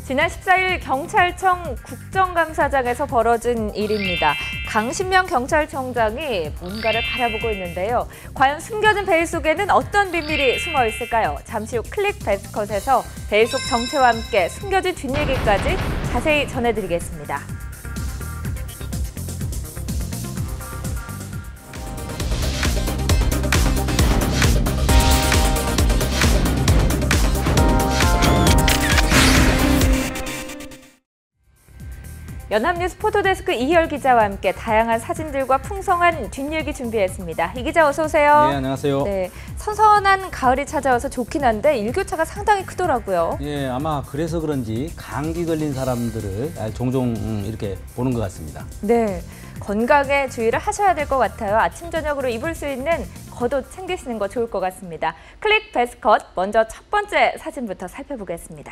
지난 14일 경찰청 국정감사장에서 벌어진 일입니다. 강신명 경찰청장이 뭔가를 바라보고 있는데요. 과연 숨겨진 베일 속에는 어떤 비밀이 숨어 있을까요? 잠시 후 클릭 베스트컷에서 베일 속 정체와 함께 숨겨진 뒷얘기까지 자세히 전해드리겠습니다. 연합뉴스 포토데스크 이희열 기자와 함께 다양한 사진들과 풍성한 뒷얘기 준비했습니다. 이 기자 어서 오세요. 네, 안녕하세요. 네, 선선한 가을이 찾아와서 좋긴 한데 일교차가 상당히 크더라고요. 예, 아마 그래서 그런지 감기 걸린 사람들을 종종 이렇게 보는 것 같습니다. 네, 건강에 주의를 하셔야 될 것 같아요. 아침 저녁으로 입을 수 있는 겉옷 챙기시는 거 좋을 것 같습니다. 클릭 베스트컷 먼저 첫 번째 사진부터 살펴보겠습니다.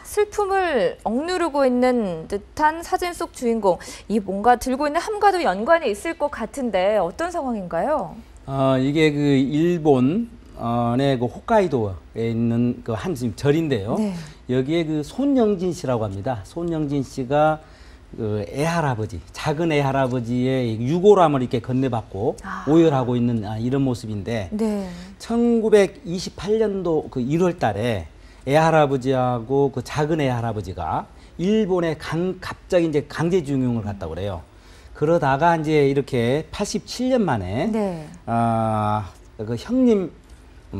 슬픔을 억누르고 있는 듯한 사진 속 주인공. 이 뭔가 들고 있는 함과도 연관이 있을 것 같은데 어떤 상황인가요? 이게 그 일본의 그 홋카이도에 있는 그 한 절인데요. 네. 여기에 그 손영진 씨라고 합니다. 손영진 씨가 그 애할아버지, 작은 애할아버지의 유골함을 이렇게 건네받고 오열하고 있는 이런 모습인데, 네. 1928년도 그 1월 달에 애할아버지하고 그 작은 애할아버지가 일본에 갑자기 이제 강제징용을 갔다고 그래요. 그러다가 이제 이렇게 87년 만에 네. 그 형님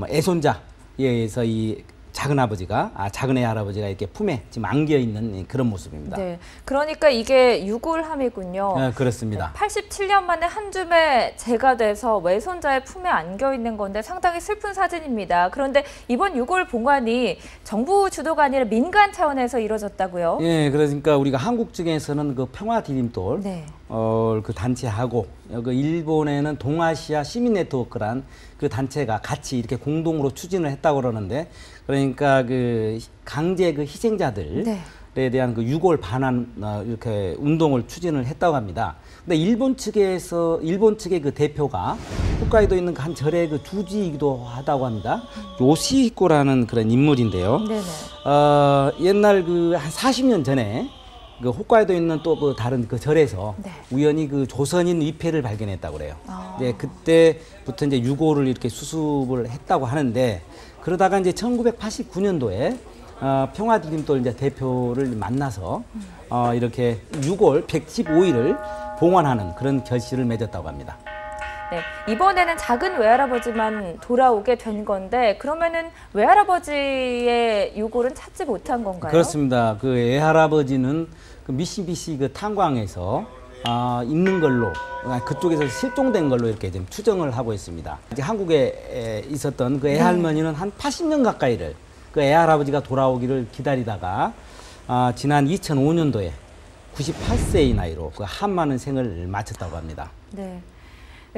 애손자에 의해서 이 작은 애할아버지가 이렇게 품에 지금 안겨 있는 그런 모습입니다. 네, 그러니까 이게 유골함이군요. 네, 그렇습니다. 87년 만에 한 줌에 재가 돼서 외손자의 품에 안겨 있는 건데 상당히 슬픈 사진입니다. 그런데 이번 유골 봉환이 정부 주도가 아니라 민간 차원에서 이루어졌다고요? 예, 그러니까 우리가 한국 측에서는 그 평화디딤돌 네. 그 단체하고 그 일본에는 동아시아 시민 네트워크란 그 단체가 같이 이렇게 공동으로 추진을 했다고 그러는데, 그러니까 그 강제 그 희생자들에 네. 대한 그 유골 반환 이렇게 운동을 추진을 했다고 합니다. 근데 일본 측의 그 대표가 홋카이도에 있는 한 절의 그 주지이기도 하다고 합니다. 요시히코라는 그런 인물인데요. 네네. 옛날 그 한 40년 전에 그 홋카이도에 있는 또 그 다른 그 절에서 네. 우연히 그 조선인 위패를 발견했다고 그래요. 이제 그때부터 이제 유골을 이렇게 수습을 했다고 하는데, 그러다가 이제 1989년도에 평화디딤돌 이제 대표를 만나서 이렇게 유골 115일을 봉헌하는 그런 결실을 맺었다고 합니다. 네, 이번에는 작은 외할아버지만 돌아오게 된 건데, 그러면은 외할아버지의 유골은 찾지 못한 건가요? 그렇습니다. 그 애할아버지는 그 미시비시 그 탄광에서 있는 걸로, 그쪽에서 실종된 걸로 이렇게 좀 추정을 하고 있습니다. 이제 한국에 있었던 그 애할머니는 한 80년 가까이를 그 애할아버지가 돌아오기를 기다리다가 지난 2005년도에 98세의 나이로 그 한많은 생을 마쳤다고 합니다. 네.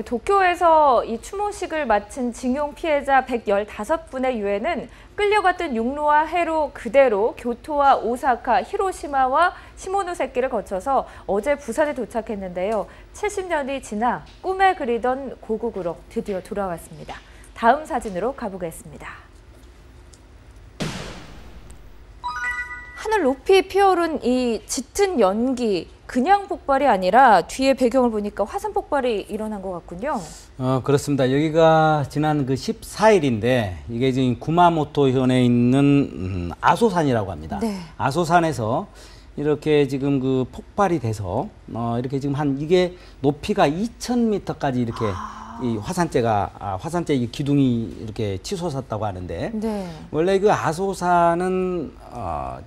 도쿄에서 이 추모식을 마친 징용 피해자 115분의 유해는 끌려갔던 육로와 해로 그대로 교토와 오사카, 히로시마와 시모노세키를 거쳐서 어제 부산에 도착했는데요. 70년이 지나 꿈에 그리던 고국으로 드디어 돌아왔습니다. 다음 사진으로 가보겠습니다. 하늘 높이 피어오른 이 짙은 연기, 그냥 폭발이 아니라 뒤에 배경을 보니까 화산 폭발이 일어난 것 같군요. 그렇습니다. 여기가 지난 그 14일인데 이게 지금 구마모토 현에 있는 아소산이라고 합니다. 네. 아소산에서 이렇게 지금 그 폭발이 돼서 이렇게 지금 이게 높이가 2,000m까지 이렇게 이 화산재 기둥이 이렇게 치솟았다고 하는데 네. 원래 그 아소산은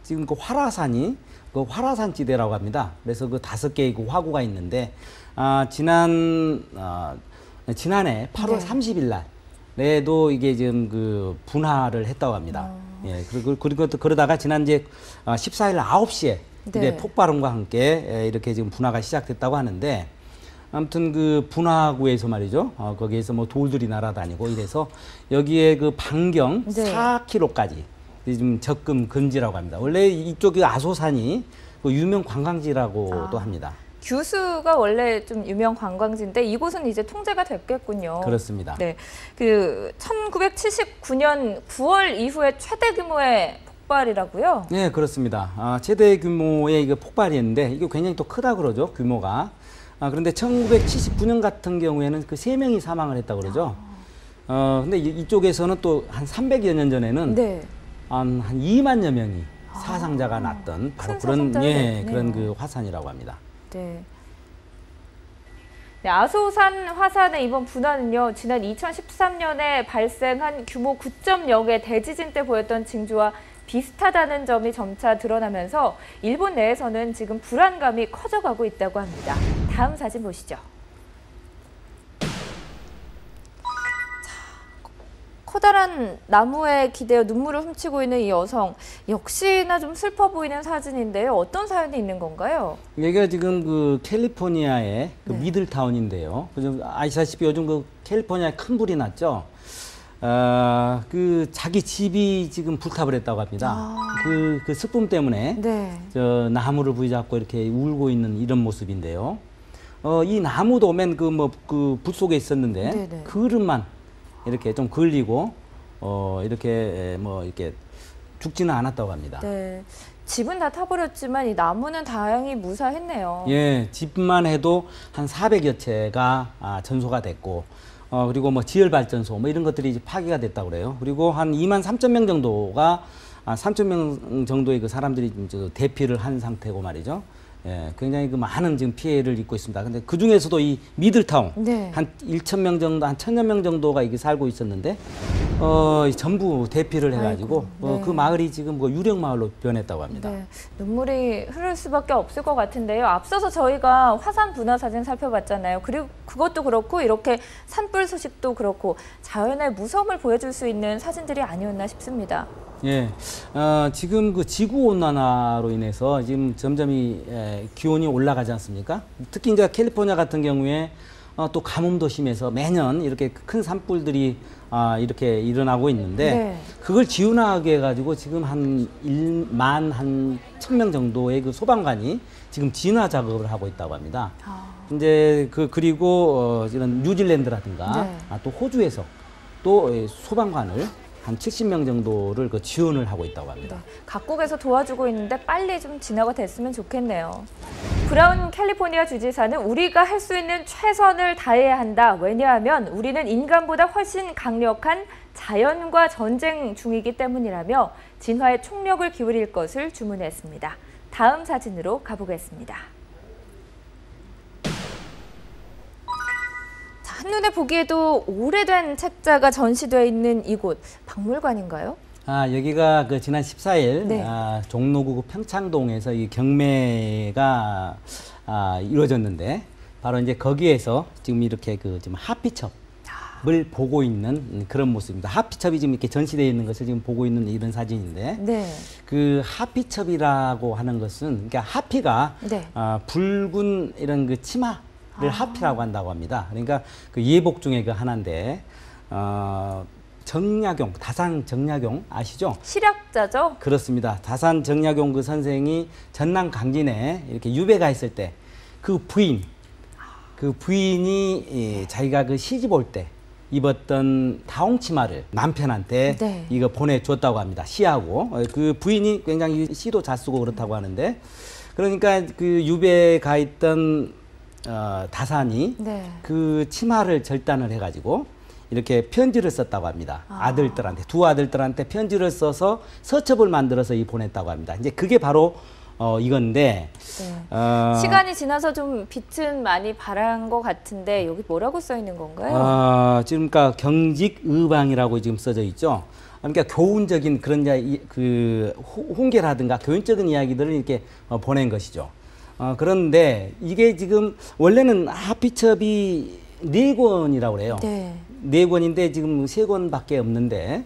지금 그 활화산이 그 활화산 지대라고 합니다. 그래서 그 5개의 그 화구가 있는데 지난해 8월 네. 30일 날에도 이게 지금 그 분화를 했다고 합니다. 예, 그리고 그러다가 지난 이제 14일 9시에 네. 이제 폭발음과 함께 이렇게 지금 분화가 시작됐다고 하는데, 아무튼 그 분화구에서 말이죠. 거기에서 뭐 돌들이 날아다니고 이래서 여기에 그 반경 네. 4km까지 지금 접근 금지라고 합니다. 원래 이쪽이 아소산이 그 유명 관광지라고도 합니다. 규수가 원래 좀 유명 관광지인데 이곳은 이제 통제가 됐겠군요. 그렇습니다. 네, 그 1979년 9월 이후에 최대 규모의 폭발이라고요? 네, 그렇습니다. 최대 규모의 이거 폭발이었는데 이게 굉장히 또 크다 그러죠, 규모가. 그런데 1979년 같은 경우에는 그 3명이 사망을 했다 그러죠. 근데 이쪽에서는 또 한 300여 년 전에는 네. 한 2만여 명이 사상자가 났던 바로 그런 그런 그 화산이라고 합니다. 네. 네, 아소산 화산의 이번 분화는요, 지난 2013년에 발생한 규모 9.0의 대지진 때 보였던 징조와 비슷하다는 점이 점차 드러나면서 일본 내에서는 지금 불안감이 커져가고 있다고 합니다. 다음 사진 보시죠. 커다란 나무에 기대어 눈물을 훔치고 있는 이 여성, 역시나 좀 슬퍼 보이는 사진인데요. 어떤 사연이 있는 건가요? 여기가 지금 그 캘리포니아의 그 미들타운인데요. 아시다시피 요즘 그 캘리포니아에 큰 불이 났죠. 그 자기 집이 지금 불타버렸다고 했다고 합니다. 그 스품 때문에 저 나무를 부여잡고 이렇게 울고 있는 이런 모습인데요. 이 나무도 맨 그 불 속에 있었는데 그릇만 이렇게 좀 걸리고 이렇게 이렇게 죽지는 않았다고 합니다. 네. 집은 다 타버렸지만 이 나무는 다행히 무사했네요. 예, 집만 해도 한 400여 채가 전소가 됐고 그리고 지열발전소 이런 것들이 이제 파괴가 됐다고 그래요. 그리고 한 2만 3천 명 정도가 3천 명 정도의 그 사람들이 대피를 한 상태고 말이죠. 예, 굉장히 그 많은 지금 피해를 입고 있습니다. 근데 그 중에서도 이 미들타운 한 1,000명 정도, 한 1,000여 명 정도가 이게 살고 있었는데 전부 대피를 해가지고 그 마을이 지금 유령 마을로 변했다고 합니다. 네, 눈물이 흐를 수밖에 없을 것 같은데요. 앞서서 저희가 화산 분화 사진 살펴봤잖아요. 그리고 그것도 그렇고 이렇게 산불 소식도 그렇고 자연의 무서움을 보여줄 수 있는 사진들이 아니었나 싶습니다. 예, 지금 그 지구 온난화로 인해서 지금 점점 기온이 올라가지 않습니까? 특히 이제 캘리포니아 같은 경우에 또 가뭄도 심해서 매년 이렇게 큰 산불들이 이렇게 일어나고 있는데 그걸 지원하게 해가지고 지금 한 1만 한 1,000명 정도의 그 소방관이 지금 진화 작업을 하고 있다고 합니다. 이제 그리고 이런 뉴질랜드라든가 또 호주에서 또 소방관을 한 70명 정도를 지원을 하고 있다고 합니다. 각국에서 도와주고 있는데 빨리 좀 진화가 됐으면 좋겠네요. 브라운 캘리포니아 주지사는 우리가 할 수 있는 최선을 다해야 한다. 왜냐하면 우리는 인간보다 훨씬 강력한 자연과 전쟁 중이기 때문이라며 진화에 총력을 기울일 것을 주문했습니다. 다음 사진으로 가보겠습니다. 한눈에 보기에도 오래된 책자가 전시되어 있는 이곳, 박물관인가요? 여기가 그 지난 14일 종로구 평창동에서 이 경매가 이루어졌는데 바로 이제 거기에서 지금 이렇게 지금 하피첩을 보고 있는 그런 모습입니다. 하피첩이 지금 이렇게 전시되어 있는 것을 지금 보고 있는 이런 사진인데 그 하피첩이라고 하는 것은 그러니까 하피가 붉은 이런 그 치마 를 하피라고 한다고 합니다. 그러니까 그 예복 중에 그 하나인데 정약용, 다산 정약용 아시죠? 실학자죠? 그렇습니다. 다산 정약용 그 선생이 전남 강진에 이렇게 유배가 있을 때 그 부인이 자기가 그 시집 올 때 입었던 다홍치마를 남편한테 이거 보내줬다고 합니다. 시하고 그 부인이 굉장히 시도 잘 쓰고 그렇다고 하는데 그러니까 그 유배에 가 있던 다산이 그 치마를 절단을 해가지고 이렇게 편지를 썼다고 합니다. 아들들한테, 두 아들들한테 편지를 써서 서첩을 만들어서 보냈다고 합니다. 이제 그게 바로 이건데 시간이 지나서 좀 빛은 많이 발한 것 같은데 여기 뭐라고 써 있는 건가요? 지금 그러니까 경직의방이라고 지금 써져 있죠. 그러니까 교훈적인 그런 그 훈계라든가 교훈적인 이야기들을 이렇게 보낸 것이죠. 그런데 이게 지금 원래는 하피첩이 4권이라고 그래요. 4권인데 지금 3권밖에 없는데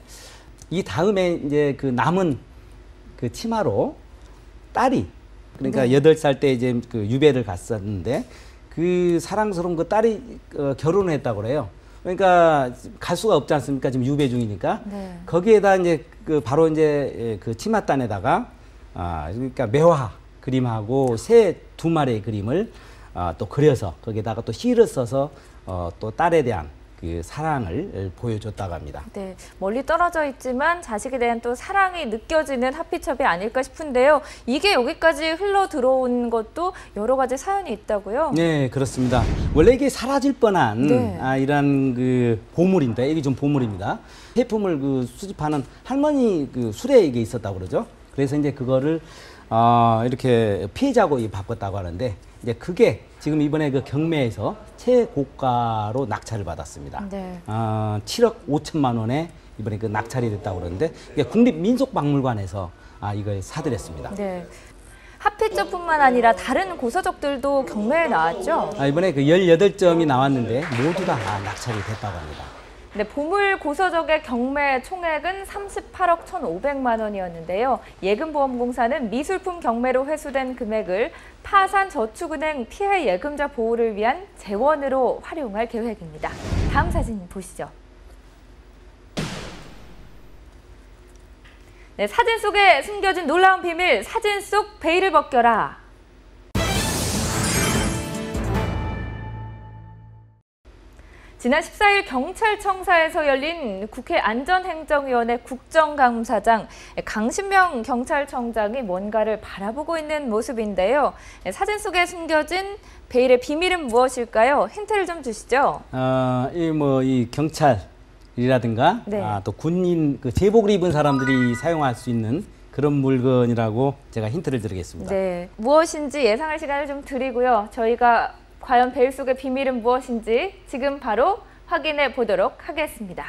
이 다음에 이제 그 남은 그 치마로 딸이 그러니까 8살 때 이제 그 유배를 갔었는데 그 사랑스러운 그 딸이 결혼을 했다고 그래요. 그러니까 갈 수가 없지 않습니까? 지금 유배 중이니까. 거기에다 이제 바로 이제 그 치맛단에다가 그러니까 매화 그림하고 새 2마리의 그림을 또 그려서 거기다가 또 시를 써서 또 딸에 대한 그 사랑을 보여줬다고 합니다. 네, 멀리 떨어져 있지만 자식에 대한 또 사랑이 느껴지는 하피첩이 아닐까 싶은데요. 이게 여기까지 흘러 들어온 것도 여러 가지 사연이 있다고요? 네, 그렇습니다. 원래 이게 사라질 뻔한 네. 이런 그 보물인데, 이게 좀 보물입니다. 제품을 그 수집하는 할머니 그 수레에 이게 있었다고 그러죠. 그래서 이제 그거를 이렇게 피해자고 바꿨다고 하는데, 이제 그게 지금 이번에 그 경매에서 최고가로 낙찰을 받았습니다. 네. 7억 5천만 원에 이번에 그 낙찰이 됐다고 그러는데, 이게 국립민속박물관에서 이걸 사들였습니다. 네. 하피점뿐만 아니라 다른 고서적들도 경매에 나왔죠? 이번에 그 18점이 나왔는데 모두 다 낙찰이 됐다고 합니다. 네, 보물 고서적의 경매 총액은 38억 1,500만 원이었는데요. 예금보험공사는 미술품 경매로 회수된 금액을 파산저축은행 피해 예금자 보호를 위한 재원으로 활용할 계획입니다. 다음 사진 보시죠. 네, 사진 속에 숨겨진 놀라운 비밀, 사진 속 베일을 벗겨라. 지난 14일 경찰청사에서 열린 국회 안전행정위원회 국정감사장, 강신명 경찰청장이 뭔가를 바라보고 있는 모습인데요. 사진 속에 숨겨진 베일의 비밀은 무엇일까요? 힌트를 좀 주시죠. 이 경찰이라든가 네. 또 군인 그 제복을 입은 사람들이 사용할 수 있는 그런 물건이라고 제가 힌트를 드리겠습니다. 네, 무엇인지 예상할 시간을 좀 드리고요. 저희가 과연 베일 속의 비밀은 무엇인지 지금 바로 확인해 보도록 하겠습니다.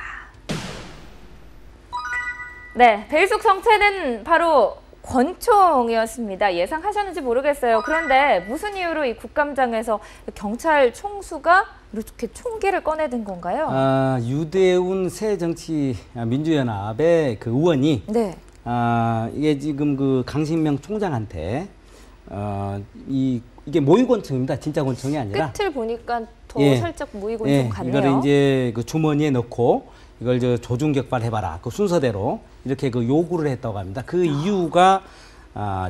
네, 베일 속 정체는 바로 권총이었습니다. 예상하셨는지 모르겠어요. 그런데 무슨 이유로 이 국감장에서 경찰 총수가 이렇게 총기를 꺼내든 건가요? 유대운 새정치민주연합의 그 의원이 네. 이게 지금 그 강신명 총장한테 이게 모의권총입니다. 진짜 권총이 아니라. 끝을 보니까 더 살짝 모의권총 예, 같네요. 이거를 이제 그 주머니에 넣고 이걸 조중격발해봐라. 그 순서대로 이렇게 그 요구를 했다고 합니다. 그 이유가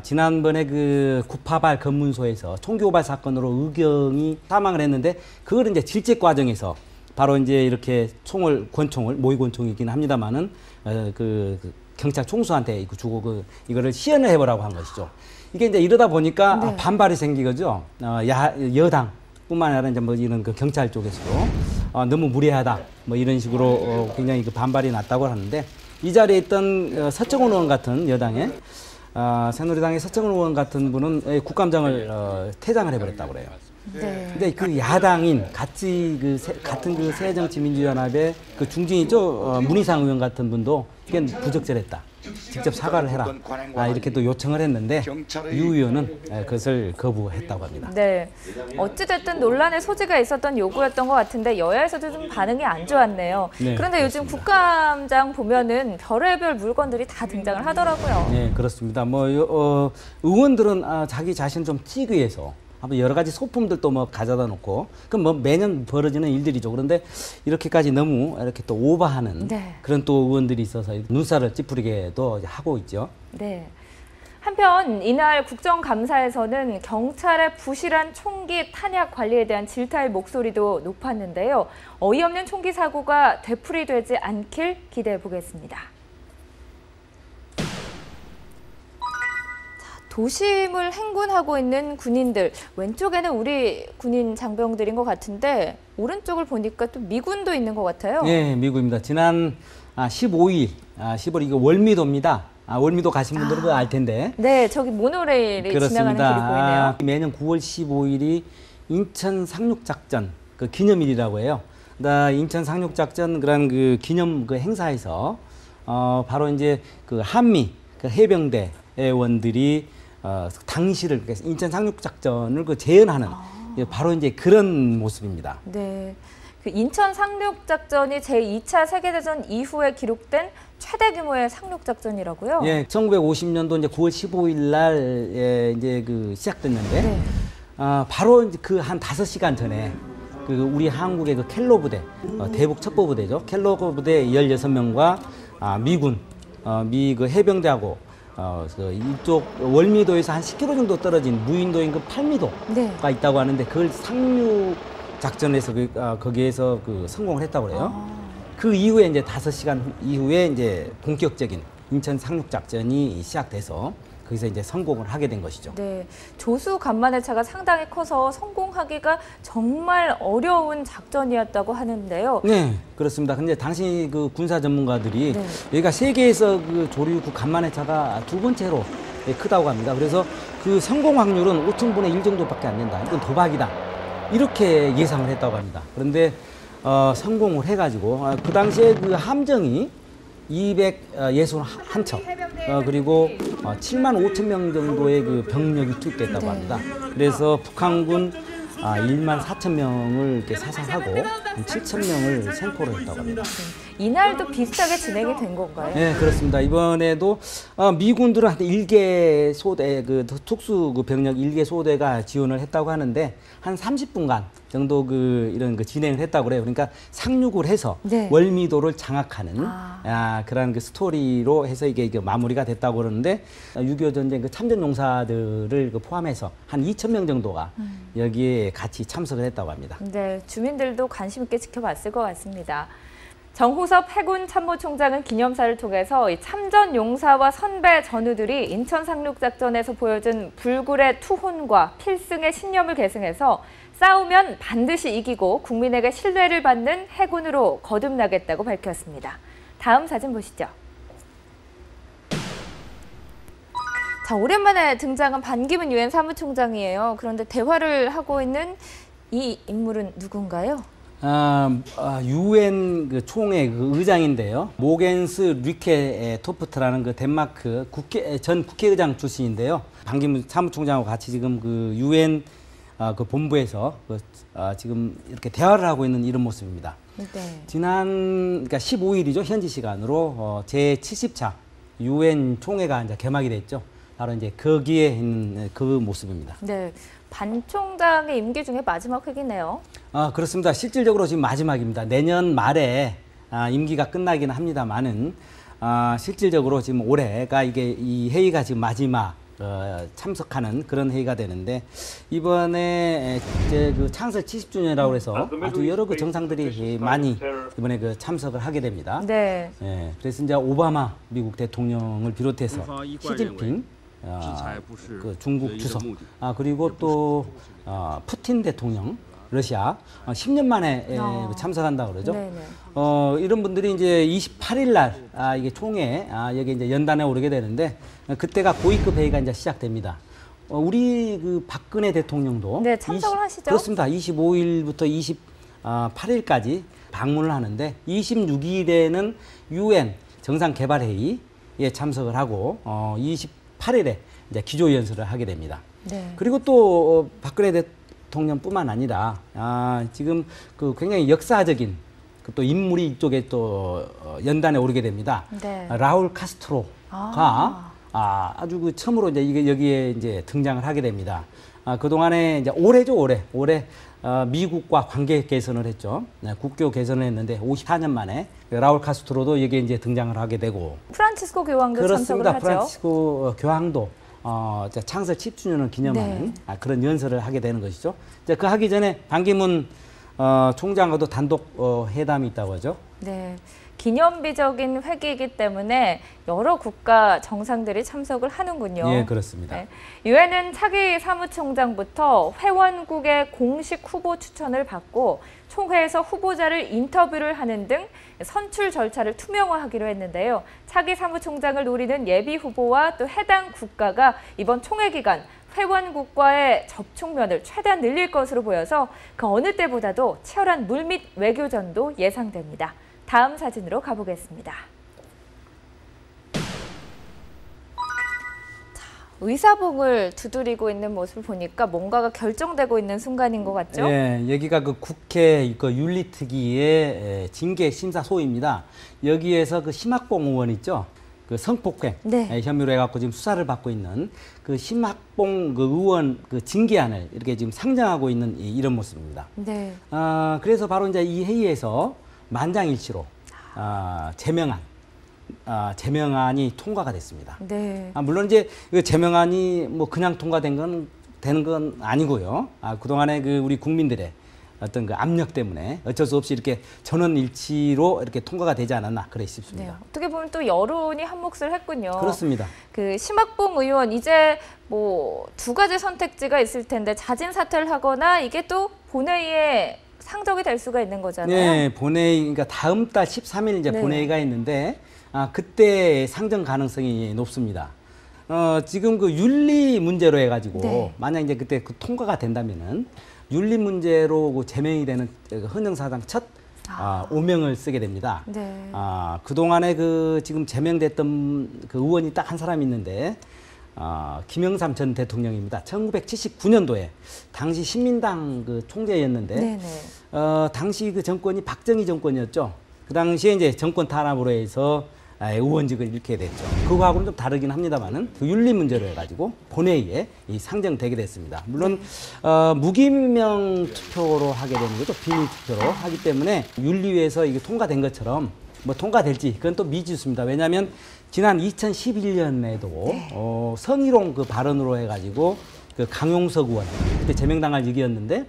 지난번에 그 구파발 검문소에서 총기고발 사건으로 의경이 사망을 했는데, 그걸 이제 질책 과정에서 바로 이제 이렇게 권총을 모의권총이긴 합니다만은 그 경찰 총수한테 주고 이거를 시연을 해보라고 한 것이죠. 이게 이제 이러다 보니까 네. 반발이 생기거죠. 여당뿐만 아니라 이제 뭐 이런 그 경찰 쪽에서도 너무 무례하다 뭐 이런 식으로 굉장히 그 반발이 났다고 하는데, 이 자리에 있던 서청원 의원 같은 여당의 새누리당의 서청원 의원 같은 분은 국감장을 퇴장을 해버렸다고 그래요. 네. 근데 그 야당인 같은 그 새정치민주연합의 그 중진이죠, 문희상 의원 같은 분도 이게 부적절했다, 직접 사과를 해라, 이렇게 또 요청을 했는데 유 의원은 그것을 거부했다고 합니다. 네, 어찌됐든 논란의 소지가 있었던 요구였던 것 같은데 여야에서도 좀 반응이 안 좋았네요. 네, 그런데 요즘 국감장 보면은 별의별 물건들이 다 등장을 하더라고요. 네, 그렇습니다. 의원들은 자기 자신을 좀 찌기 위해서 여러 가지 소품들도 뭐 가져다 놓고, 그럼 뭐 매년 벌어지는 일들이죠. 그런데 이렇게까지 너무 이렇게 또 오버하는 그런 또 의원들이 있어서 눈살을 찌푸리게도 하고 있죠. 네. 한편 이날 국정감사에서는 경찰의 부실한 총기 탄약 관리에 대한 질타의 목소리도 높았는데요. 어이없는 총기 사고가 되풀이되지 않길 기대해 보겠습니다. 도심을 행군하고 있는 군인들, 왼쪽에는 우리 군인 장병들인 것 같은데 오른쪽을 보니까 또 미군도 있는 것 같아요. 네, 미군입니다. 지난 15일, 10월 이거 월미도입니다. 월미도 가신 분들은 알 텐데. 네, 저기 모노레일이 그렇습니다. 지나가는 길이 보이네요. 매년 9월 15일이 인천 상륙작전 그 기념일이라고 해요. 인천 상륙작전 그런 그 기념 그 행사에서 바로 이제 그 한미 그 해병대 의원들이 당시를, 인천 상륙작전을 그 재현하는 바로 이제 그런 모습입니다. 네. 그 인천 상륙작전이 제2차 세계대전 이후에 기록된 최대 규모의 상륙작전이라고요? 예, 1950년도 이제 9월 15일 날 이제 그 시작됐는데, 네. 바로 이제 그 한 5시간 전에 그 우리 한국의 그 켈로 부대, 대북 첩보 부대죠. 켈로 부대 16명과 미군, 미 그 해병대하고 그 이쪽 월미도에서 한 10km 정도 떨어진 무인도인 그 팔미도가 있다고 하는데 그걸 상륙 작전에서 거기에서 성공을 했다고 그래요. 그 이후에 이제 5시간 이후에 이제 본격적인 인천 상륙 작전이 시작돼서 거기서 이제 성공을 하게 된 것이죠. 네, 조수 간만의 차가 상당히 커서 성공하기가 정말 어려운 작전이었다고 하는데요. 네, 그렇습니다. 근데 당시 그 군사 전문가들이 여기가 세계에서 그 조류구 간만의 차가 2번째로 크다고 합니다. 그래서 그 성공 확률은 5천분의 1 정도밖에 안 된다. 이건 도박이다. 이렇게 예상을 했다고 합니다. 그런데 성공을 해가지고 그 당시에 그 함정이 261척 그리고 7만 5천 명 정도의 그 병력이 투입됐다고 합니다. 그래서 북한군 1만 4천 명을 이렇게 사살하고 7천 명을 생포를 했다고 합니다. 이날도 비슷하게 진행이 된 건가요? 네, 그렇습니다. 이번에도 미군들은 한 1개 소대, 그 특수 그 병력 1개 소대가 지원을 했다고 하는데 한 30분간 정도 이런 진행을 했다고 그래요. 그러니까 상륙을 해서 월미도를 장악하는 그런 그 스토리로 해서 이게 마무리가 됐다고 그러는데 6.25 전쟁 그 참전 용사들을 포함해서 한 2,000명 정도가 여기에 같이 참석을 했다고 합니다. 네, 주민들도 관심 있게 지켜봤을 것 같습니다. 정호섭 해군 참모총장은 기념사를 통해서 이 참전 용사와 선배 전우들이 인천 상륙작전에서 보여준 불굴의 투혼과 필승의 신념을 계승해서 싸우면 반드시 이기고 국민에게 신뢰를 받는 해군으로 거듭나겠다고 밝혔습니다. 다음 사진 보시죠. 자, 오랜만에 등장한 반기문 유엔 사무총장이에요. 그런데 대화를 하고 있는 이 인물은 누군가요? 유엔 그 총회 그 의장인데요. 모겐스 류케 토프트라는 그 덴마크 전 국회의장 출신인데요. 반기문 사무총장하고 같이 지금 그 유엔 그 본부에서 지금 이렇게 대화를 하고 있는 이런 모습입니다. 네. 그러니까 15일이죠. 현지 시간으로 제 70차 유엔 총회가 이제 개막이 됐죠. 바로 이제 거기에 있는 그 모습입니다. 네. 반 총장의 임기 중에 마지막 회기네요. 그렇습니다. 실질적으로 지금 마지막입니다. 내년 말에 임기가 끝나기는 합니다만은 실질적으로 지금 올해가 이 회의가 지금 마지막 참석하는 그런 회의가 되는데 이번에 이제 그 창설 70주년이라고 해서 아주 여러 그 정상들이 많이 이번에 그 참석을 하게 됩니다. 네. 그래서 이제 오바마 미국 대통령을 비롯해서 시진핑 그 중국 주석 그리고 또 푸틴 대통령 러시아 10년 만에 참석한다고 그러죠. 이런 분들이 이제 28일 날 이게 총회 여기 이제 연단에 오르게 되는데 그때가 고위급 회의가 이제 시작됩니다. 우리 그 박근혜 대통령도 참석을 하시죠? 그렇습니다. 25일부터 28일까지 방문을 하는데 26일에는 유엔 정상개발회의에 참석을 하고 28일에 이제 기조연설을 하게 됩니다. 그리고 또 박근혜 대통령뿐만 아니라 지금 그 굉장히 역사적인 또 인물이 이쪽에 또 연단에 오르게 됩니다. 라울 카스트로가 아주 그 처음으로 이제 여기에 이제 등장을 하게 됩니다. 그 동안에 이제 올해 미국과 관계 개선을 했죠. 국교 개선을 했는데 54년 만에 라울 카스트로도 여기에 이제 등장을 하게 되고 프란치스코 교황도 그렇습니다. 참석을 하죠. 프란치스코 교황도 창설 10주년을 기념하는 그런 연설을 하게 되는 것이죠. 그 하기 전에 반기문 총장과도 단독 회담이 있다고 하죠. 네, 기념비적인 회기이기 때문에 여러 국가 정상들이 참석을 하는군요. 예, 그렇습니다. 유엔은 차기 사무총장부터 회원국의 공식 후보 추천을 받고 총회에서 후보자를 인터뷰를 하는 등 선출 절차를 투명화하기로 했는데요. 차기 사무총장을 노리는 예비 후보와 또 해당 국가가 이번 총회 기간 회원국과의 접촉면을 최대한 늘릴 것으로 보여서 그 어느 때보다도 치열한 물밑 외교전도 예상됩니다. 다음 사진으로 가보겠습니다. 의사봉을 두드리고 있는 모습을 보니까 뭔가가 결정되고 있는 순간인 것 같죠? 예, 여기가 그 국회 그 윤리특위의 징계 심사소입니다. 여기에서 그 심학봉 의원 있죠? 그 성폭행 혐의로 해갖고 지금 수사를 받고 있는 그 심학봉 그 의원 그 징계안을 이렇게 지금 상정하고 있는 이런 모습입니다. 그래서 바로 이제 이 회의에서 만장일치로 제명안 제명안이 통과가 됐습니다. 네. 물론 이제 그 제명안이 뭐 그냥 통과된 건 되는 건 아니고요. 그동안에 그 우리 국민들의 어떤 그 압력 때문에 어쩔 수 없이 이렇게 전원일치로 이렇게 통과가 되지 않았나 그래 싶습니다. 네. 어떻게 보면 또 여론이 한 몫을 했군요. 그렇습니다. 그 심학봉 의원 이제 뭐 두 가지 선택지가 있을 텐데 자진 사퇴를 하거나 이게 또 본회의에 상정이 될 수가 있는 거잖아요. 네, 본회의 그러니까 다음 달 13일 이제 네. 본회의가 있는데 그때 상정 가능성이 높습니다. 지금 그 윤리 문제로 해가지고 네. 만약 이제 그때 그 통과가 된다면은 윤리 문제로 그 제명이 되는 헌정사상 첫 오명을 쓰게 됩니다. 네. 그동안에 그 지금 제명됐던 그 의원이 딱 한 사람이 있는데 김영삼 전 대통령입니다. 1979년도에 당시 신민당 그 총재였는데 네네. 당시 그 정권이 박정희 정권이었죠. 그 당시에 이제 정권 탄압으로 해서 의원직을 잃게 됐죠. 그거하고는 좀 다르긴 합니다만은 그 윤리 문제로 해가지고 본회의에 상정되게 됐습니다. 물론 무기명 투표로 하게 되는 거죠. 비밀 투표로 하기 때문에 윤리위에서 이게 통과된 것처럼 뭐 통과될지 그건 또 미지수입니다. 왜냐하면 지난 2011년에도 성희롱 그 발언으로 해가지고 그 강용석 의원 그때 제명당할 얘기였는데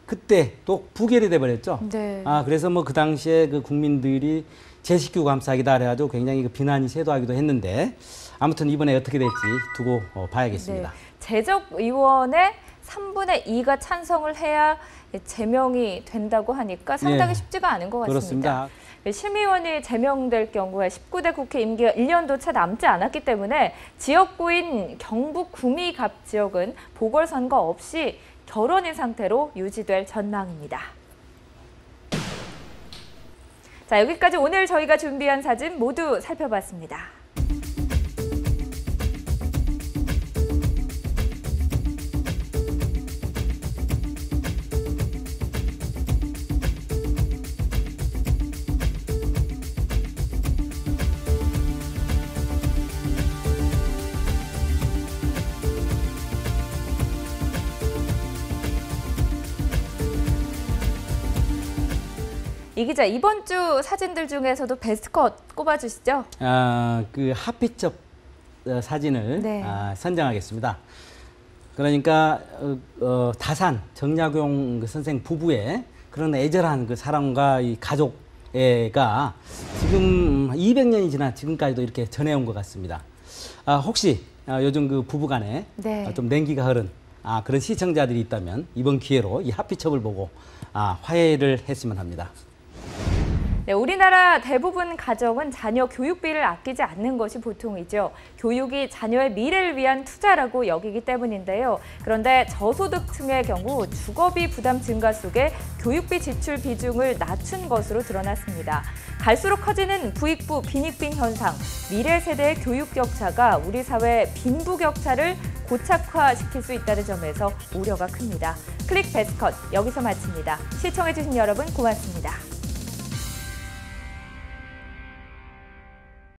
그때 또 부결이 돼버렸죠. 네. 그래서 뭐 그 당시에 그 국민들이 제 식구 감싸기다 그래가지고 굉장히 그 비난이 쇄도하기도 했는데 아무튼 이번에 어떻게 될지 두고 봐야겠습니다. 네. 재적 의원의 3분의 2가 찬성을 해야 제명이 된다고 하니까 상당히 쉽지가 않은 것 같습니다. 그렇습니다. 심의원이 제명될 경우에 19대 국회 임기가 1년도 채 남지 않았기 때문에 지역구인 경북 구미갑 지역은 보궐선거 없이 결원인 상태로 유지될 전망입니다. 자, 여기까지 오늘 저희가 준비한 사진 모두 살펴봤습니다. 이 기자, 이번 주 사진들 중에서도 베스트 컷 꼽아주시죠. 그 하피첩 사진을 네. 선정하겠습니다. 그러니까 다산 정약용 그 선생 부부의 그런 애절한 그 사랑과 이 가족애가 지금 200년이 지난 지금까지도 이렇게 전해온 것 같습니다. 혹시 요즘 그 부부간에 네. 좀 냉기가 흐른 그런 시청자들이 있다면 이번 기회로 이 하피첩을 보고 화해를 했으면 합니다. 네, 우리나라 대부분 가정은 자녀 교육비를 아끼지 않는 것이 보통이죠. 교육이 자녀의 미래를 위한 투자라고 여기기 때문인데요. 그런데 저소득층의 경우 주거비 부담 증가 속에 교육비 지출 비중을 낮춘 것으로 드러났습니다. 갈수록 커지는 부익부 빈익빈 현상, 미래 세대의 교육 격차가 우리 사회의 빈부격차를 고착화시킬 수 있다는 점에서 우려가 큽니다. 클릭 베스트 컷 여기서 마칩니다. 시청해주신 여러분 고맙습니다.